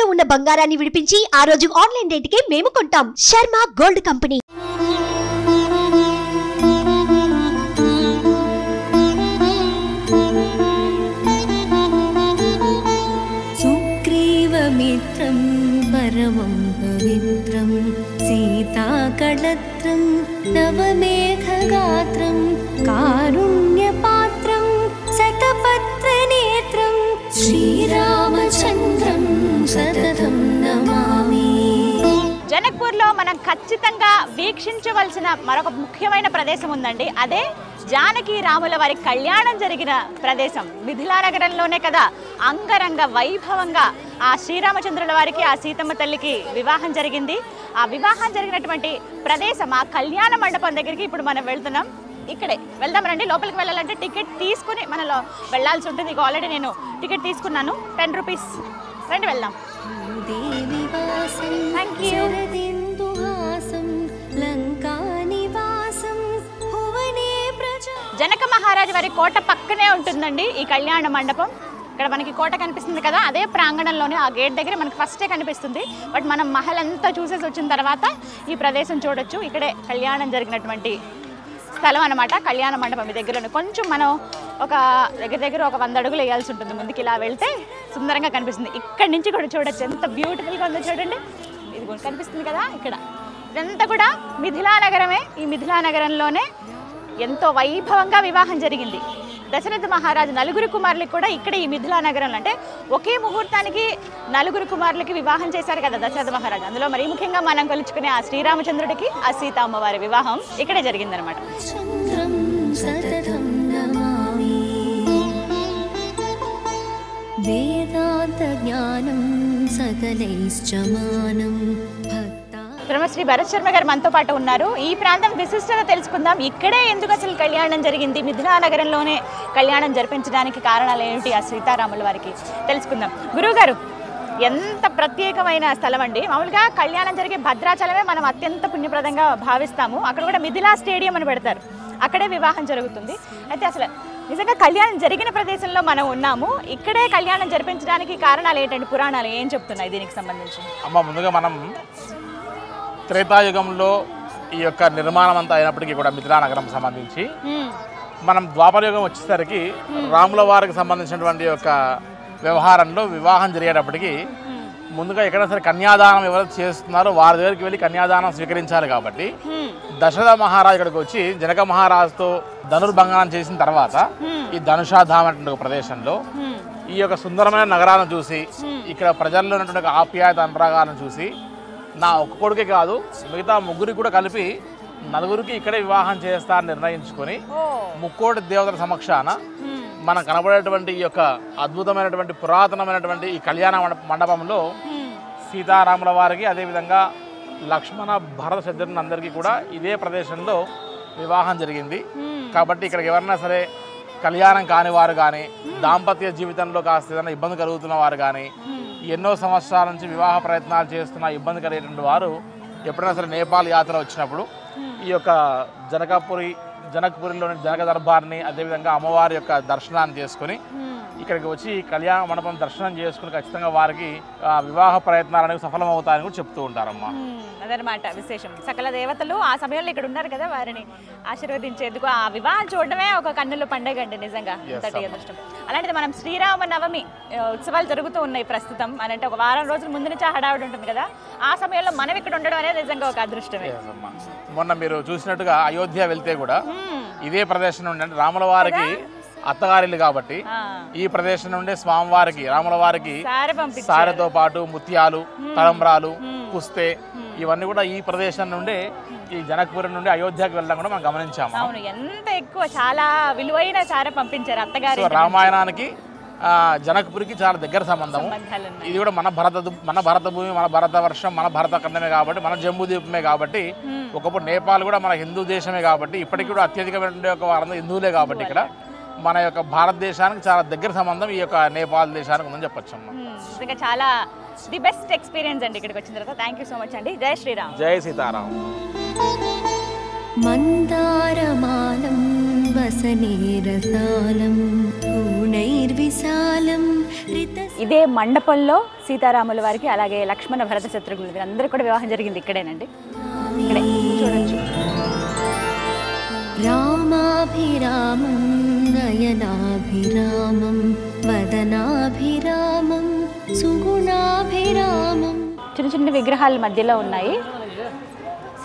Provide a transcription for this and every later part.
తాకట్టులో ఉన్న బంగారాన్ని విడిపించి ఆ రోజు ఆన్లైన్ రేటుకే మేము కొంటాం. Sharma gold company. సుగ్రీవమిత్రం పరమం పవిత్రం సీతాకళత్రం నవమేఘగాత్రం కారుణ్యపాత్రం శతపత్రనేత్రం శ్రీరామచంద్రం సతతం నమామి. జనక్పూర్లో మనం ఖచ్చితంగా వీక్షించవలసిన మరొక ముఖ్యమైన ప్రదేశం ఉందండి. అదే జానకి రాముల వారి కళ్యాణం జరిగిన ప్రదేశం. మిథిలా నగరంలోనే కదా అంగరంగ వైభవంగా ఆ శ్రీరామచంద్రుల వారికి ఆ సీతమ్మ తల్లికి వివాహం జరిగింది. ఆ వివాహం జరిగినటువంటి ప్రదేశం ఆ కళ్యాణ మండపం దగ్గరికి ఇప్పుడు మనం వెళ్తున్నాం. ఇక్కడే వెళ్దాం రండి. లోపలికి వెళ్ళాలంటే టికెట్ తీసుకుని మనలో వెళ్ళాల్సి ఉంటుంది. ఇక ఆల్రెడీ నేను టికెట్ తీసుకున్నాను, 10 రూపీస్. రండి వెళ్దాం. జనక మహారాజు వారి కోట పక్కనే ఉంటుందండి ఈ కళ్యాణ మండపం. ఇక్కడ మనకి కోట కనిపిస్తుంది కదా, అదే ప్రాంగణంలోనే ఆ గేట్ దగ్గర మనకి ఫస్టే కనిపిస్తుంది. బట్ మనం మహల్ అంతా చూసేసి వచ్చిన తర్వాత ఈ ప్రదేశం చూడొచ్చు. ఇక్కడే కళ్యాణం జరిగినటువంటి స్థలం అనమాట, కళ్యాణ మండపం. మీ దగ్గరలోనే కొంచెం మనం ఒక దగ్గర ఒక 100 అడుగులు వేయాల్సి ఉంటుంది. ముందుకు ఇలా వెళ్తే సుందరంగా కనిపిస్తుంది. ఇక్కడ నుంచి కూడా చూడొచ్చు ఎంత బ్యూటిఫుల్గా ఉందో చూడండి. ఇది కూడా కనిపిస్తుంది కదా ఇక్కడ. ఇదంతా కూడా మిథిలా నగరమే. ఈ మిథిలా నగరంలోనే ఎంతో వైభవంగా వివాహం జరిగింది. దశరథ మహారాజు 4 కుమారులకి కూడా ఇక్కడ ఈ మిథిలా నగరంలో, అంటే ఒకే ముహూర్తానికి 4 కుమారులకి వివాహం చేశారు కదా దశరథ మహారాజు. అందులో మరీ ముఖ్యంగా మనం కొలుచుకునే ఆ శ్రీరామచంద్రుడికి ఆ సీతమ్మ వారి వివాహం ఇక్కడే జరిగిందనమాట. వేదాంత జ్ఞానం సకలైశ్చమానం. బ్రహ్మశ్రీ భరత్ శర్మ గారు మనతో పాటు ఉన్నారు. ఈ ప్రాంతం విశిష్టత తెలుసుకుందాం. ఇక్కడే ఎందుకు అసలు కళ్యాణం జరిగింది, మిథిలా నగరంలోనే కళ్యాణం జరిపించడానికి కారణాలు ఏమిటి ఆ సీతారాముల వారికి తెలుసుకుందాం. గురువు గారు, ఎంత ప్రత్యేకమైన స్థలం అండి. మామూలుగా కళ్యాణం జరిగే భద్రాచలమే మనం అత్యంత పుణ్యప్రదంగా భావిస్తాము. అక్కడ కూడా మిథిలా స్టేడియం అని పెడతారు, అక్కడే వివాహం జరుగుతుంది. అయితే అసలు నిజంగా కళ్యాణం జరిగిన ప్రదేశంలో మనం ఉన్నాము. ఇక్కడే కళ్యాణం జరిపించడానికి కారణాలు ఏంటండి, పురాణాలు ఏం చెప్తున్నాయి దీనికి సంబంధించి? అమ్మ, ముందుగా మనం త్రేతాయుగంలో ఈ యొక్క నిర్మాణం అంతా అయినప్పటికీ కూడా మిథిలా నగరం సంబంధించి మనం ద్వాపరయుగం వచ్చేసరికి రాముల వారికి సంబంధించినటువంటి యొక్క వ్యవహారంలో వివాహం జరిగేటప్పటికి ముందుగా ఎక్కడైనా సరే కన్యాదానం ఎవరైతే చేస్తున్నారో వారి దగ్గరికి వెళ్ళి కన్యాదానం స్వీకరించాలి. కాబట్టి దశరథ మహారాజు ఇక్కడికి వచ్చి జనక మహారాజుతో ధనుర్భంగనం చేసిన తర్వాత ఈ ధనుషాధామ అనే ప్రదేశంలో ఈ యొక్క సుందరమైన నగరాలను చూసి, ఇక్కడ ప్రజల్లో ఉన్నటువంటి ఆప్యాయత అనురాగాలను చూసి, నా ఒక్క కొడుకే కాదు మిగతా 3 కూడా కలిపి 4 ఇక్కడే వివాహం చేస్తారని నిర్ణయించుకొని ముక్కోటి దేవతల సమక్షాన మనం కనబడేటువంటి ఈ యొక్క అద్భుతమైనటువంటి పురాతనమైనటువంటి ఈ కళ్యాణ మండపంలో సీతారాముల వారికి, అదేవిధంగా లక్ష్మణ భరత శత్రుఘ్నులు అందరికీ కూడా ఇదే ప్రదేశంలో వివాహం జరిగింది. కాబట్టి ఇక్కడికి ఎవరైనా సరే కళ్యాణం కాని వారు కానీ, దాంపత్య జీవితంలో కాస్త ఏదైనా ఇబ్బంది కలుగుతున్న వారు కానీ, ఎన్నో సంవత్సరాల నుంచి వివాహ ప్రయత్నాలు చేస్తున్న ఇబ్బంది కలిగేటువంటి వారు ఎప్పుడైనా సరే నేపాల్ యాత్ర వచ్చినప్పుడు ఈ యొక్క జనక్పురిలోని జనక దర్బార్ని, అదేవిధంగా అమ్మవారి యొక్క దర్శనాన్ని చేసుకొని ఇక్కడికి వచ్చి కళ్యాణ మండపం దర్శనం చేసుకుని ఖచ్చితంగా వారికి వివాహ ప్రయత్నాలు అనేవి సఫలమవుతాయని కూడా చెప్తూ ఉంటారమ్మా. అదనమాట విశేషం. సకల దేవతలు ఆ సమయంలో ఇక్కడ ఉన్నారు కదా, వారిని ఆశీర్వదించేందుకు ఆ వివాహం చూడడమే ఒక కన్నుల పండుగ అండి నిజంగా. అంతటి అదృష్టం. అలాంటిది మనం శ్రీరామనవమి ఉత్సవాలు జరుగుతూ ఉన్నాయి ప్రస్తుతం. అంటే ఒక వారం రోజుల ముందు నుంచి హడావిడి ఉంటుంది కదా, ఆ సమయంలో మనం ఇక్కడ ఉండడం అనేది నిజంగా ఒక అదృష్టమే. మొన్న మీరు చూసినట్టుగా అయోధ్య వెళ్తే కూడా ఇదే ప్రదేశం నుండి, అంటే రాముల వారికి అత్తగారిల్లు కాబట్టి ఈ ప్రదేశం నుండి స్వామివారికి రాముల వారికి సారెతో పాటు ముత్యాలు, తలంబ్రాలు, పుస్తే ఇవన్నీ కూడా ఈ ప్రదేశం నుండి, ఈ జనక్పురం నుండి అయోధ్యకి వెళ్ళడం కూడా మనం గమనించాము. ఎంత ఎక్కువ, చాలా విలువైన సారె పంపించారు అత్తగారు. రామాయణానికి జనక్పురికి చాలా దగ్గర సంబంధం. ఇది కూడా మన భరత భూమి, మన భరత వర్షం, మన భరత ఖండమే కాబట్టి, మన జంబూ ద్వీపమే కాబట్టి, ఒకప్పుడు నేపాల్ కూడా మన హిందూ దేశమే కాబట్టి, ఇప్పటికీ కూడా అత్యధికమైన వారందరూ హిందువులే కాబట్టి ఇక్కడ మన యొక్క భారతదేశానికి చాలా దగ్గర సంబంధం ఈ యొక్క నేపాల్ దేశానికి ఉందని చెప్పొచ్చు. ఇంకా చాలా ది బెస్ట్ ఎక్స్పీరియన్స్ అండి ఇక్కడికి వచ్చిన తర్వాత. థ్యాంక్ యూ సో మచ్ అండి. జై శ్రీరామ్. జై సీతారాం. మందారమాలం వసనే రసాలం పూర్ణైర్విశాలం ఇదే మండపంలో సీతారాముల వారికి అలాగే లక్ష్మణ భరత శత్రుఘ్నులు వీరందరూ కూడా వివాహం జరిగింది ఇక్కడేనండి. ఇక్కడే చూడొచ్చు. రామాభిరామం నయనాభిరామం వదనాభిరామం సుగుణాభిరామం. చిన్న చిన్న విగ్రహాల మధ్యలో ఉన్నాయి,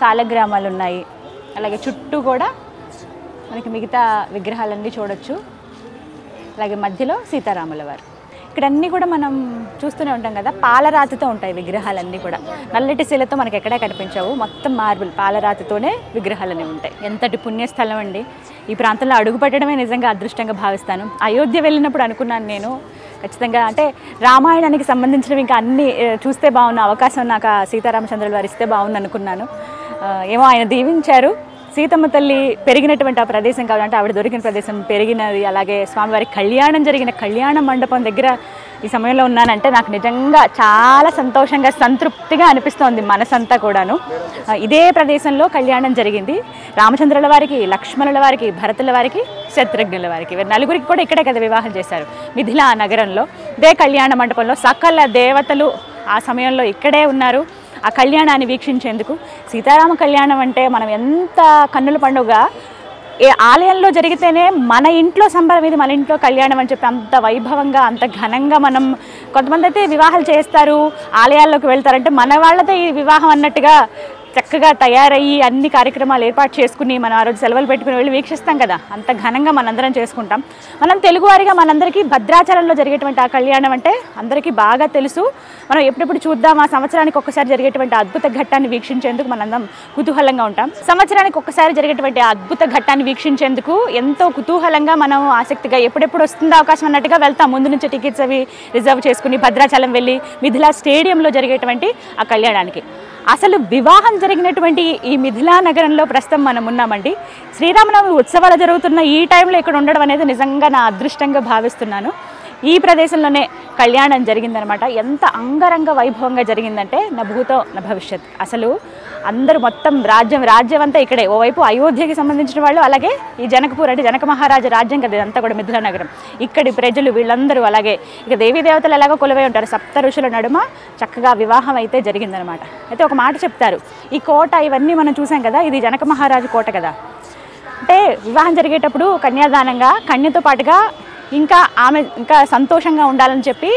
సాలగ్రామాలు ఉన్నాయి, అలాగే చుట్టూ కూడా మనకి మిగతా విగ్రహాలన్నీ చూడొచ్చు. అలాగే మధ్యలో సీతారాముల వారు. ఇక్కడ అన్నీ కూడా మనం చూస్తూనే ఉంటాం కదా, పాలరాతితో ఉంటాయి విగ్రహాలన్నీ కూడా. నల్లటి శిలతో మనకి ఎక్కడా కనిపించవు, మొత్తం మార్బుల్ పాలరాతితోనే విగ్రహాలన్నీ ఉంటాయి. ఎంతటి పుణ్యస్థలం అండి. ఈ ప్రాంతంలో అడుగు పెట్టడమే నిజంగా అదృష్టంగా భావిస్తాను. అయోధ్య వెళ్ళినప్పుడు అనుకున్నాను నేను ఖచ్చితంగా, అంటే రామాయణానికి సంబంధించినవి ఇంకా అన్నీ చూస్తే బాగున్న అవకాశం నాకు సీతారామచంద్రుల వారు ఇస్తే బాగుంది అనుకున్నాను. ఏమో ఆయన దీవించారు. సీతమ్మ తల్లి పెరిగినటువంటి ఆ ప్రదేశం కావాలంటే ఆవిడ దొరికిన ప్రదేశం పెరిగినది, అలాగే స్వామివారి కళ్యాణం జరిగిన కళ్యాణ మండపం దగ్గర ఈ సమయంలో ఉన్నానంటే నాకు నిజంగా చాలా సంతోషంగా సంతృప్తిగా అనిపిస్తోంది మనసంతా కూడాను. ఇదే ప్రదేశంలో కళ్యాణం జరిగింది రామచంద్రుల వారికి, లక్ష్మణుల వారికి, భరతుల వారికి, శత్రుఘ్నుల వారికి. వీరు నలుగురికి కూడా ఇక్కడే కదా వివాహం చేశారు, మిథిలా నగరంలో. ఇదే కళ్యాణ మండపంలో సకల దేవతలు ఆ సమయంలో ఇక్కడే ఉన్నారు ఆ కళ్యాణాన్ని వీక్షించేందుకు. సీతారామ కళ్యాణం అంటే మనం ఎంత కన్నుల పండుగ, ఏ ఆలయంలో జరిగితేనే మన ఇంట్లో సంబరం, ఇది మన ఇంట్లో కళ్యాణం అని చెప్పి అంత వైభవంగా అంత ఘనంగా మనం, కొంతమంది అయితే వివాహాలు చేస్తారు ఆలయాల్లోకి వెళ్తారంటే మన వాళ్ళదే ఈ వివాహం అన్నట్టుగా చక్కగా తయారయ్యి అన్ని కార్యక్రమాలు ఏర్పాటు చేసుకుని మనం ఆ రోజు సెలవులు పెట్టుకుని వెళ్ళి వీక్షిస్తాం కదా, అంత ఘనంగా మనందరం చేసుకుంటాం. మనం తెలుగువారిగా మనందరికీ భద్రాచలంలో జరిగేటువంటి ఆ కళ్యాణం అంటే అందరికీ బాగా తెలుసు. మనం ఎప్పుడెప్పుడు చూద్దాం, ఆ సంవత్సరానికి ఒక్కసారి జరిగేటువంటి అద్భుత ఘట్టాన్ని వీక్షించేందుకు మనందరం కుతూహలంగా ఉంటాం. సంవత్సరానికి ఒక్కసారి జరిగేటువంటి ఆ అద్భుత ఘట్టాన్ని వీక్షించేందుకు ఎంతో కుతూహలంగా మనం ఆసక్తిగా ఎప్పుడెప్పుడు వస్తుందో అవకాశం అన్నట్టుగా వెళ్తాం. ముందు నుంచి టికెట్స్ అవి రిజర్వ్ చేసుకుని భద్రాచలం వెళ్ళి మిథిలా స్టేడియంలో జరిగేటువంటి ఆ కళ్యాణానికి. అసలు వివాహం జరిగినటువంటి ఈ మిథిలా నగరంలో ప్రస్తుతం మనం ఉన్నామండి. శ్రీరామనవమి ఉత్సవాలు జరుగుతున్న ఈ టైంలో ఇక్కడ ఉండడం అనేది నిజంగా నా అదృష్టంగా భావిస్తున్నాను. ఈ ప్రదేశంలోనే కళ్యాణం జరిగిందనమాట. ఎంత అంగరంగ వైభవంగా జరిగిందంటే నా భూతో నా భవిష్యత్. అసలు అందరూ మొత్తం రాజ్యం అంతా ఇక్కడే. ఓవైపు అయోధ్యకి సంబంధించిన వాళ్ళు, అలాగే ఈ జనకపూర్ అంటే జనక మహారాజు రాజ్యం కదా ఇదంతా కూడా మిథిలా నగరం. ఇక్కడి ప్రజలు వీళ్ళందరూ, అలాగే ఇక దేవీ దేవతలు ఎలాగో కొలువై ఉంటారు. సప్త ఋషుల నడుమ చక్కగా వివాహం అయితే జరిగిందనమాట. అయితే ఒక మాట చెప్తారు, ఈ కోట ఇవన్నీ మనం చూసాం కదా, ఇది జనక మహారాజు కోట కదా. అంటే వివాహం జరిగేటప్పుడు కన్యాదానంగా కన్యతో పాటుగా ఆమె ఇంకా సంతోషంగా ఉండాలని చెప్పి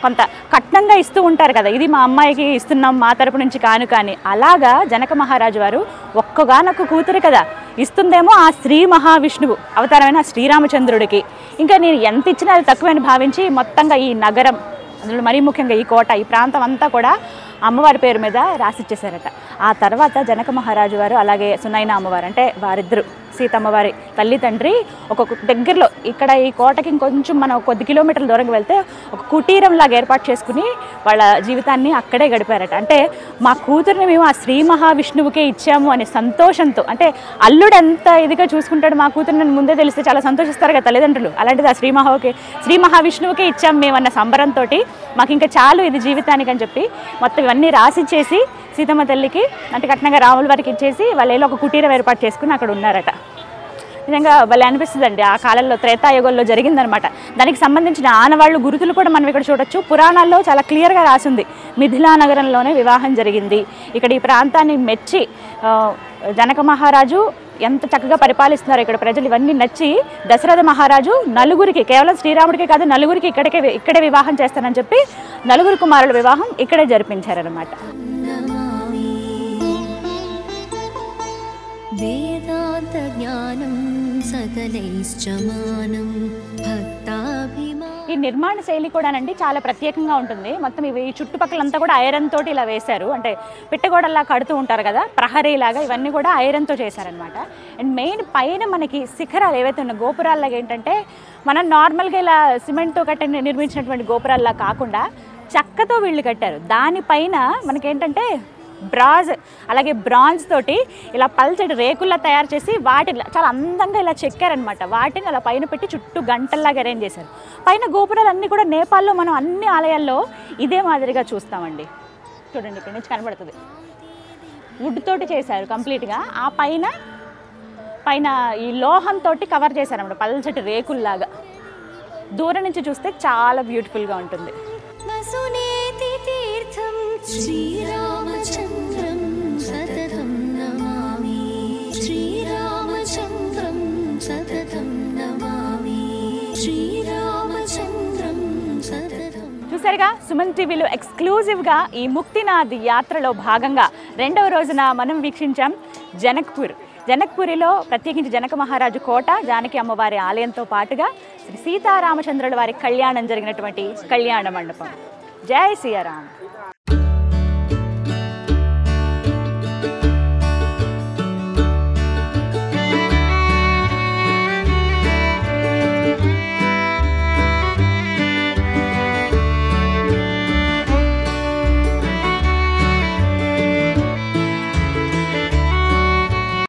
కొంత కట్నంగా ఇస్తూ ఉంటారు కదా, ఇది మా అమ్మాయికి ఇస్తున్నాం మా తరపు నుంచి కాను. కానీ అలాగా జనక మహారాజు వారు ఒక్కగానొక్క కూతురు కదా ఇస్తుందేమో ఆ శ్రీ మహావిష్ణువు అవతారమైన శ్రీరామచంద్రుడికి. ఇంకా నేను ఎంత ఇచ్చినా అది తక్కువని భావించి మొత్తంగా ఈ నగరం, అందులో మరీ ముఖ్యంగా ఈ కోట, ఈ ప్రాంతం అంతా కూడా అమ్మవారి పేరు మీద రాసిచ్చేశారట. ఆ తర్వాత జనక మహారాజు వారు అలాగే సునైన అమ్మవారు, అంటే వారిద్దరు సీతమ్మవారి తల్లి తండ్రి ఒక దగ్గరలో, ఇక్కడ ఈ కోటకి ఇంకొంచెం మనం కొద్ది కిలోమీటర్ల దూరంగా వెళ్తే ఒక కుటీరంలాగా ఏర్పాటు చేసుకుని వాళ్ళ జీవితాన్ని అక్కడే గడిపారట. అంటే మా కూతురిని మేము ఆ శ్రీ మహావిష్ణువుకే ఇచ్చాము అనే సంతోషంతో, అంటే అల్లుడు ఎంత ఇదిగా చూసుకుంటాడు మా కూతురిని ముందే తెలిస్తే చాలా సంతోషిస్తారు కదా తల్లిదండ్రులు, అలాంటిది ఆ శ్రీ మహావిష్ణువుకే ఇచ్చాము మేము అన్న సంబరంతో మాకు ఇంకా చాలు ఇది జీవితానికి అని చెప్పి మొత్తం ఇవన్నీ రాసిచ్చేసి సీతమ్మ తల్లికి అంటే కట్నంగా రాముల వారికి ఇచ్చేసి వాళ్ళు ఒక కుటీరం ఏర్పాటు చేసుకుని అక్కడ ఉన్నారట. నిజంగా భలే అనిపిస్తుందండి. ఆ కాలంలో త్రేతాయుగంలో జరిగిందనమాట. దానికి సంబంధించిన ఆనవాళ్ళు గుర్తులు కూడా మనం ఇక్కడ చూడొచ్చు. పురాణాల్లో చాలా క్లియర్గా రాసింది మిథిలా నగరంలోనే వివాహం జరిగింది. ఇక్కడ ఈ ప్రాంతాన్ని మెచ్చి జనక మహారాజు ఎంత చక్కగా పరిపాలిస్తున్నారు ఇక్కడ ప్రజలు, ఇవన్నీ నచ్చి దశరథ మహారాజు నలుగురికి, కేవలం శ్రీరాముడికే కాదు నలుగురికి ఇక్కడే వివాహం చేస్తానని చెప్పి నలుగురు కుమారుల వివాహం ఇక్కడే జరిపించారనమాట. వేదాంత జ్ఞానం సకలైశ్చమానం భక్తాభిమానం. ఈ నిర్మాణ శైలి కూడానండి చాలా ప్రత్యేకంగా ఉంటుంది. మొత్తం ఇవి చుట్టుపక్కలంతా కూడా ఐరన్ తోటి ఇలా వేశారు, అంటే పిట్టగోడల్లా కడుతూ ఉంటారు కదా ప్రహరీలాగా, ఇవన్నీ కూడా ఐరన్తో చేశారనమాట. అండ్ మెయిన్ పైన మనకి శిఖరాలు ఏవైతే ఉన్న గోపురాల్లాగా ఏంటంటే మనం నార్మల్గా ఇలా సిమెంట్తో నిర్మించినటువంటి గోపురాల్లా కాకుండా చెక్కతో వీళ్ళు కట్టారు. దానిపైన మనకేంటంటే అలాగే బ్రాంజ్ తోటి ఇలా పల్చటి రేకుల్లా తయారు చేసి వాటిని చాలా అందంగా ఇలా చెక్కారనమాట. వాటిని అలా పైన పెట్టి చుట్టూ గంటల్లాగా అరేంజ్ చేశారు. పైన గోపురాలు అన్నీ కూడా నేపాల్లో మనం అన్ని ఆలయాల్లో ఇదే మాదిరిగా చూస్తామండి. చూడండి ఇక్కడ నుంచి కనబడుతుంది, వుడ్ తోటి చేశారు కంప్లీట్గా. ఆ పైన పైన ఈ లోహంతో కవర్ చేశారన్నమాట, పల్చటి రేకుల్లాగా. దూరం నుంచి చూస్తే చాలా బ్యూటిఫుల్గా ఉంటుంది. వసునేతి తీర్థం శ్రీరామచంద్రం సతతం నమామి, శ్రీరామచంద్రం సతతం నమామి, శ్రీరామచంద్రం సతతం. చూసారుగా, సుమన్ టీవీలో ఎక్స్క్లూజివ్గా ఈ ముక్తినాథ్ యాత్రలో భాగంగా 2వ రోజున మనం వీక్షించాం జనక్పూరిలో ప్రత్యేకించి జనక మహారాజు కోట, జానకి అమ్మవారి ఆలయంతో పాటుగా శ్రీ సీతారామచంద్రుల వారి కళ్యాణం జరిగినటువంటి కళ్యాణ మండపం. జై శ్రీరామ్.